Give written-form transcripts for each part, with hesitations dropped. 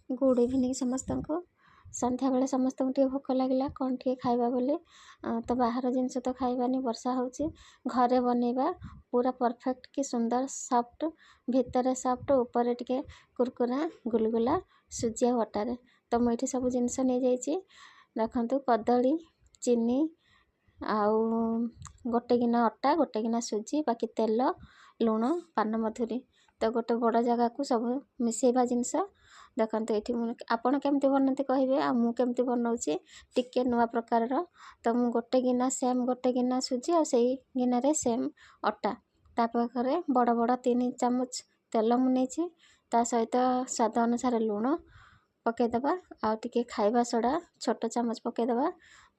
Good evening समस्त को। संध्या बेले समस्त टे भोक लगे कौन टे खाइबा बोले तो बाहर जिनस तो खाइबानी वर्षा होची घरे बनैबा पूरा परफेक्ट कि सुंदर सॉफ्ट भितर सॉफ्ट ऊपर टिके कुरकुरा गुलगुला सुजी अटारे। तो मुझे सब जिनस नहीं जाइए देखु कदली चीनी आउ गोटे गिना अटा गोटे गिना सुजी बाकी तेल लुण पान मधुरी तो गोटे बड़ जगह को सब मिसेबा जिनस देखते ये आपड़ केमती बनाते कहे आमती बनाऊँगी टिके नुआ प्रकार तो मु गोटे गिना सेम गोटे गिना सुजी और सही गिनारे सेम अटा ता पाखे बड़ बड़ 3 चामच तेल मुझे ता सहित स्वाद अनुसार लुण पकईदबा आ टिके खाइबा सोडा छोट चामच पकईदबा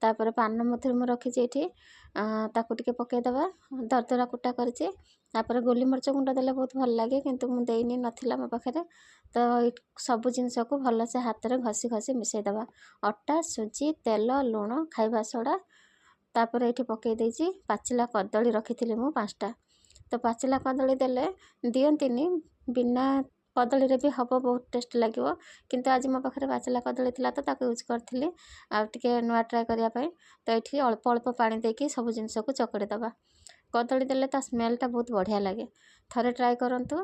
तापर पान मधुरी मु रखी ये ताकू टिके पकईदबा दरदरा कुटा करचे तापर गोलमरीच गुंड देले बहुत भल लगे किंतु मु देनी नथिला मो पाखे तो सब जिनस को भलसे हाथ में घसी घसी मिसईदबा अटा सुजी तेल लुण खाइबा सोडा तापर ये पकई देछि पाचिला कदली रखी मु 5टा तो पाचिला कदली देले दियंतिनी बिना कदली रे भी हम बहुत टेस्ट लगे किंतु आज मो पाखे पाचिला कदली थिला तो ताको यूज करथिली आ टिके नुआ ट्राए करिया पई तो ये अल्प अल्प पानी देकी सब जिनस को चकड़ी दबा कदली देले ता स्मेलटा बहुत बढ़िया लगे थरे ट्राए करंतु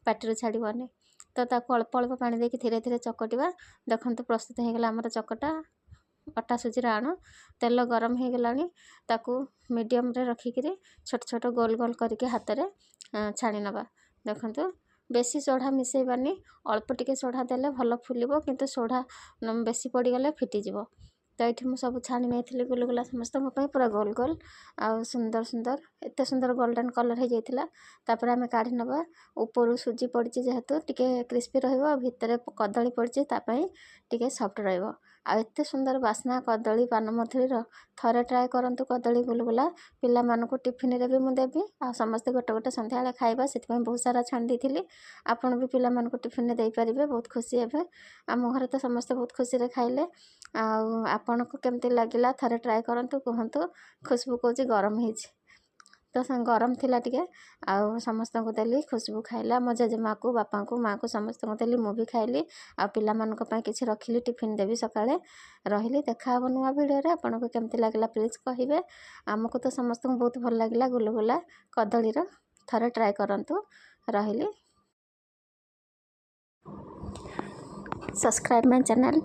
पाटिरु छाड़ीबनी तो ताको अल्प अल्प पानी देकी धीरे धीरे चकटिबा देखंतु प्रस्तुत हो गला हमर चकटा अटा सुजी आण तेल गरम हो गलानी ताकू मीडियम रे रखिकी छोट छोट गोल गोल करके हाथ में छाणी नबा देखंतु बेसी सोढ़ा मिसेबानी अल्प टिके सोढ़ा देले भल फुलिबो किंतु सोढ़ा बेसी पड़गले फिटिଯିବ तो ये मुझे सब छाणी नहीं गुलगुला समस्त पूरा गोल गोल आ सुंदर सुंदर एत सुंदर गोल्डन कलर हो जाता तापर आम काढ़ी नवा ऊपर सुजी पड़ी जेहेतु टिके क्रिस्पी रहिबो भितर कदली पड़ी टिके सॉफ्ट रहिबो आ एत सुंदर बास्ना कदली पान मधुरीर थरे ट्राए करंतु कदली गुलगुला पिला मानकु टिफिन रे भी मु देबी आ समस्त गोटे गोटे संध्या बेले खाइबा सेति बहुत सारा छाणी देथिली आपण भी पिला मानकु टिफिन रे देई परिबे बहुत खुशी हेबे आम घर तो समस्त बहुत खुशी रे खाइले आपण को केमती लगिला थरे ट्राए करंतु कहंतु खुशबू कोची गरम हेछि तो गरम थिला टिके आ समस्त को देली खुशबू खाइला मो जेजेमा को बापा को माँ को समस्त को देली मु भी खाइली आ पिला मानक पई किछि रखिली टिफिन देबी सकाळे रहिली देखा हबो नुआ वीडियो रे आपण को केमती लागिला प्लीज कहिबे हमको तो समस्त को बहुत भल लागिला गुलगुला कदली रो थरे ट्राए करंतु रहिली सब्सक्राइब माय चैनल।